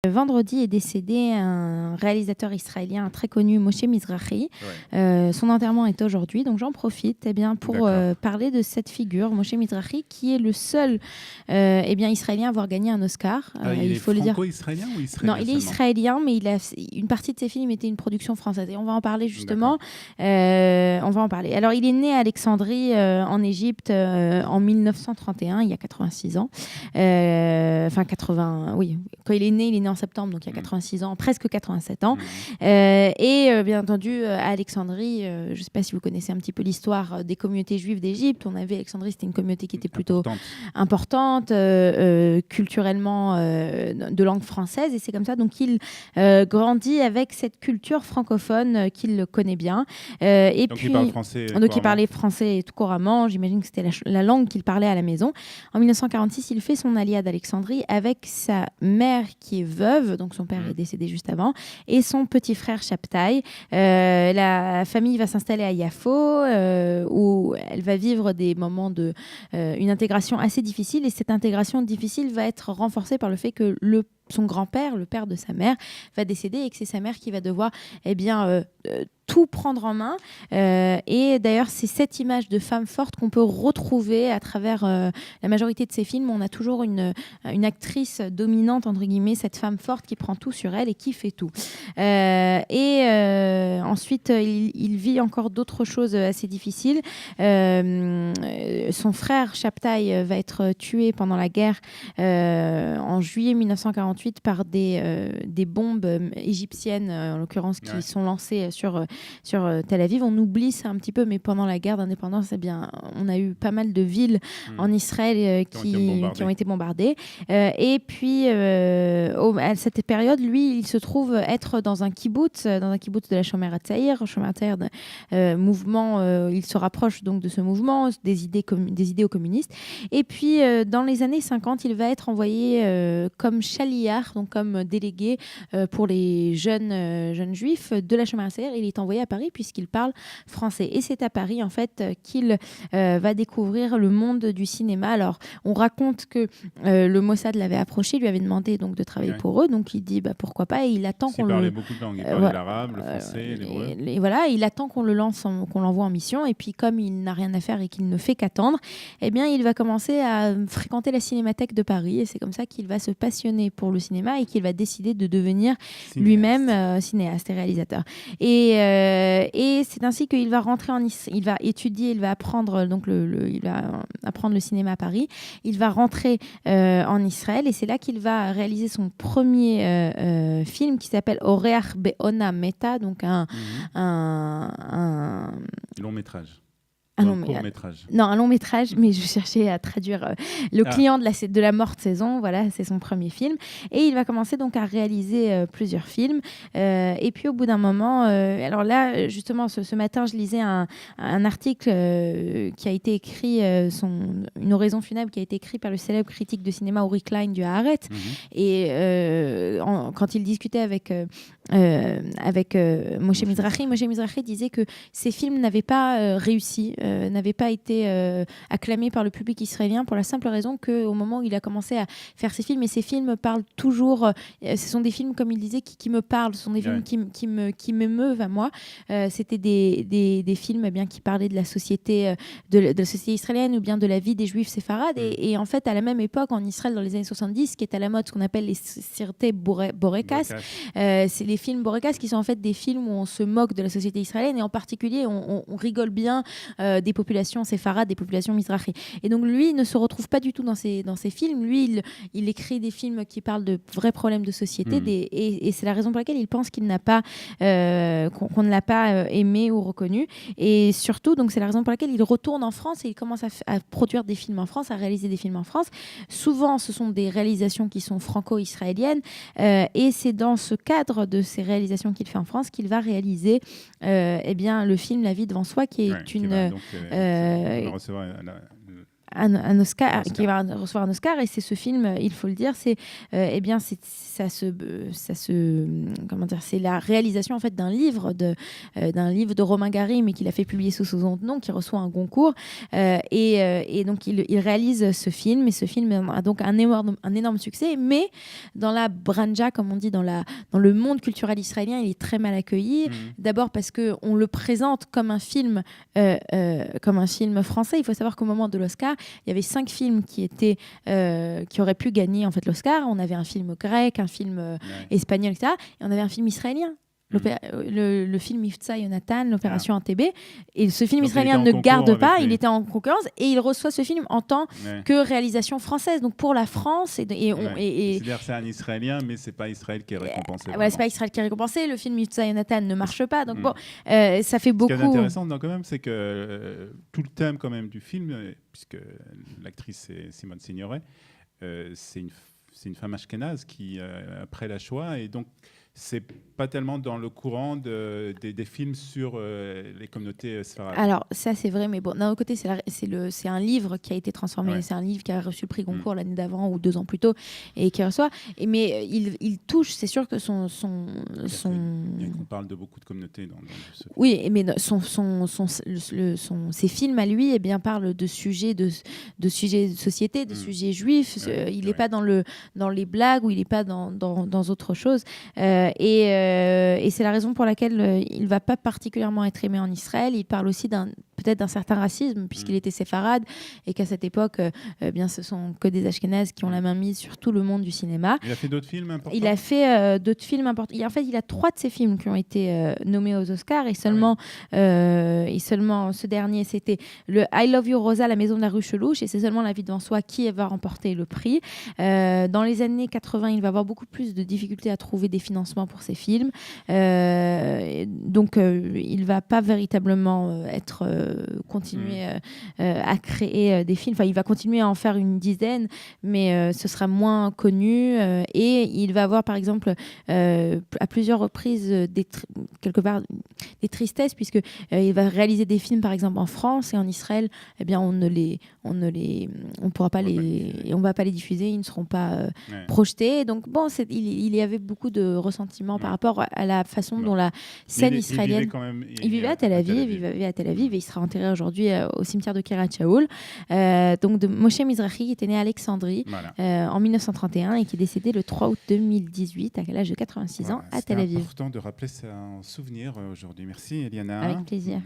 Vendredi est décédé un réalisateur israélien très connu, Moshe Mizrahi. Son enterrement est aujourd'hui, donc j'en profite pour parler de cette figure, Moshe Mizrahi, qui est le seul israélien à avoir gagné un Oscar. Il est franco-israélien ou israélien? Non, il est israélien, mais une partie de ses films était une production française. Et on va en parler justement. On va en parler. Alors, il est né à Alexandrie, en Égypte, en 1931, il y a 86 ans. Quand il est né en septembre, donc il y a 86 ans, presque 87 ans. Bien entendu, à Alexandrie, je ne sais pas si vous connaissez un petit peu l'histoire des communautés juives d'Égypte. On avait Alexandrie, c'était une communauté qui était plutôt importante, culturellement de langue française, et c'est comme ça. Donc il grandit avec cette culture francophone qu'il connaît bien. Il parle français. Donc il parlait français tout couramment. J'imagine que c'était la langue qu'il parlait à la maison. En 1946, il fait son alia d'Alexandrie avec sa mère qui est veuve, donc son père est décédé juste avant, et son petit frère Shabtai. La famille va s'installer à Yafo, où elle va vivre des moments une intégration assez difficile, et cette intégration difficile va être renforcée par le fait que son grand-père, le père de sa mère, va décéder, et que c'est sa mère qui va devoir tout prendre en main. Et d'ailleurs, c'est cette image de femme forte qu'on peut retrouver à travers la majorité de ses films. On a toujours une actrice dominante, entre guillemets, cette femme forte qui prend tout sur elle et qui fait tout. Ensuite, il vit encore d'autres choses assez difficiles. Son frère, Shabtai, va être tué pendant la guerre en juillet 1948 par des bombes égyptiennes, en l'occurrence, qui sont lancées sur Tel Aviv. On oublie ça un petit peu, mais pendant la guerre d'indépendance, on a eu pas mal de villes en Israël qui ont été bombardées. Et puis, à cette période, lui, il se trouve être dans un kibbutz de la Shomer HaTzaïr. Shomer HaTzaïr, mouvement, il se rapproche donc de ce mouvement, des idéaux communistes. Et puis, dans les années 50, il va être envoyé comme chaliar, donc comme délégué pour les jeunes juifs de la Shomer HaTzaïr. Il est envoyé à Paris puisqu'il parle français. Et c'est à Paris, en fait, qu'il va découvrir le monde du cinéma. Alors, on raconte que le Mossad l'avait approché, lui avait demandé donc de travailler pour eux. Donc, il dit pourquoi pas, et il attend qu'on parlait beaucoup de langues. Il parlait l'arabe, le français, l'hébreu. Et voilà, il attend qu'on le lance, qu'on l'envoie en mission. Et puis, comme il n'a rien à faire et qu'il ne fait qu'attendre, il va commencer à fréquenter la Cinémathèque de Paris. Et c'est comme ça qu'il va se passionner pour le cinéma et qu'il va décider de devenir lui-même cinéaste et réalisateur. Et c'est ainsi qu'il va rentrer il va étudier, il va apprendre il va apprendre le cinéma à Paris. Il va rentrer en Israël, et c'est là qu'il va réaliser son premier film qui s'appelle Oreach Be'ona Meta, donc un long métrage. Un long métrage, mais je cherchais à traduire le client de la morte saison. Voilà, c'est son premier film. Et il va commencer donc à réaliser plusieurs films. Et puis au bout d'un moment, alors là, justement, ce matin, je lisais un article qui a été écrit, une oraison funèbre qui a été écrite par le célèbre critique de cinéma Uri Klein du Haaretz. Et quand il discutait avec Moshe Mizrahi disait que ces films n'avaient pas réussi, n'avaient pas été acclamés par le public israélien, pour la simple raison qu'au moment où il a commencé à faire ces films, et ces films parlent toujours, ce sont des films, comme il disait, qui me parlent, ce sont des films qui m'émeuvent à moi. C'était des films qui parlaient de la société, de la société israélienne, ou bien de la vie des juifs séfarades. Et en fait, à la même époque, en Israël, dans les années 70, qui est à la mode, ce qu'on appelle les sirte borekas, c'est les films borekas, qui sont en fait des films où on se moque de la société israélienne, et en particulier on rigole bien des populations séfarades, des populations mizrahi. Et donc lui ne se retrouve pas du tout dans ces films. Lui, il écrit des films qui parlent de vrais problèmes de société, et c'est la raison pour laquelle il pense qu'il n'a pas qu'on ne l'a pas aimé ou reconnu. Et surtout, donc c'est la raison pour laquelle il retourne en France, et il commence à produire des films en France, à réaliser des films en France. Souvent, ce sont des réalisations qui sont franco-israéliennes, et c'est dans ce cadre de ces réalisations qu'il fait en France qu'il va réaliser le film La vie devant soi, qui est on va recevoir un Oscar, qui va recevoir un Oscar, et c'est ce film, il faut le dire, c'est la réalisation en fait d'un livre de Romain Gary, mais qu'il a fait publier sous son nom, qui reçoit un Goncourt, et donc il réalise ce film, et ce film a donc un énorme succès, mais dans la branja, comme on dit, dans le monde culturel israélien, il est très mal accueilli. D'abord parce que on le présente comme un film français. Il faut savoir qu'au moment de l'Oscar, il y avait 5 films qui auraient pu gagner en fait l'Oscar. On avait un film grec, un film espagnol, etc. Et on avait un film israélien. Le film Mifta Yonatan, l'opération Entebbe. Et ce film israélien ne garde pas, il était en concurrence, et il reçoit ce film en tant que réalisation française. Donc pour la France, c'est-à-dire c'est un Israélien, mais c'est pas Israël qui est récompensé. C'est pas Israël qui est récompensé. Le film Mifta Yonatan ne marche pas. Donc ça fait beaucoup. Ce qui est intéressant quand même, c'est que tout le thème quand même du film, puisque l'actrice c'est Simone Signoret, c'est une femme ashkénaze qui après la Shoah, et donc c'est pas tellement dans le courant des films sur les communautés sfarades. Alors ça c'est vrai, mais bon, d'un autre côté c'est un livre qui a été transformé, c'est un livre qui a reçu le prix Goncourt l'année d'avant ou 2 ans plus tôt, et qui reçoit. Mais il touche, c'est sûr que Bien qu'on parle de beaucoup de communautés dans ce film. Oui, mais ses films à lui, parlent de sujets de société, de sujets juifs. Il n'est pas dans les blagues, ou il n'est pas dans autre chose. Et c'est la raison pour laquelle il ne va pas particulièrement être aimé en Israël. Il parle aussi peut-être d'un certain racisme, puisqu'il était séfarade, et qu'à cette époque, ce sont que des Ashkénazes qui ont la main mise sur tout le monde du cinéma. Il a fait d'autres films importants. Il a fait d'autres films importants. En fait, il a 3 de ses films qui ont été nommés aux Oscars, et seulement ce dernier, c'était le I Love You Rosa, La Maison de la rue Chelouche, et c'est seulement La vie devant soi qui va remporter le prix. Dans les années 80, il va avoir beaucoup plus de difficultés à trouver des financements pour ses films. Donc, il ne va pas véritablement continuer à créer des films. Enfin, il va continuer à en faire une dizaine, mais ce sera moins connu. Et il va avoir, par exemple, à plusieurs reprises, quelque part, des tristesses, puisque il va réaliser des films, par exemple, en France, et en Israël, on va pas les diffuser, ils ne seront pas projetés. Donc bon, il y avait beaucoup de ressentiments par rapport à la façon dont la scène israélienne. Il vivait à Tel Aviv, et il sera enterré aujourd'hui au cimetière de Kiryat Shaoul. Donc de Moshe Mizrahi, qui était né à Alexandrie en 1931 et qui est décédé le 3 août 2018 à l'âge de 86 ans à Tel Aviv. C'est important de rappeler ça en souvenir aujourd'hui. Merci Eliana. Avec plaisir.